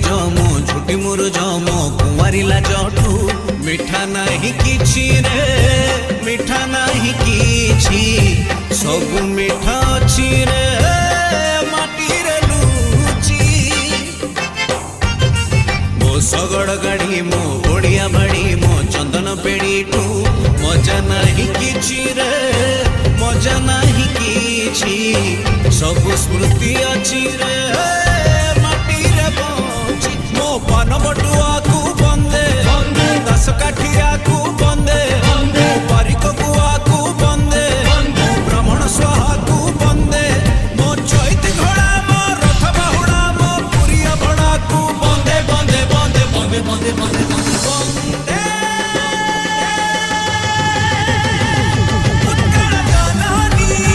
जमो झुटी मोर जमो कुंवारिला जठू मिठा नहीं किछि रे मिठा नहीं किछि सब मिठा अछि रे माटी रे लुचि मो सगड़ गाड़ी मो ओडिया बाड़ी मो चंदन पेड़ीठू मजा नहीं किछि रे मजा नहीं किछि सब स्मृति अछि रे माटी रे बंची मो पान बटुआ को बंदे दस काठिया को बंदे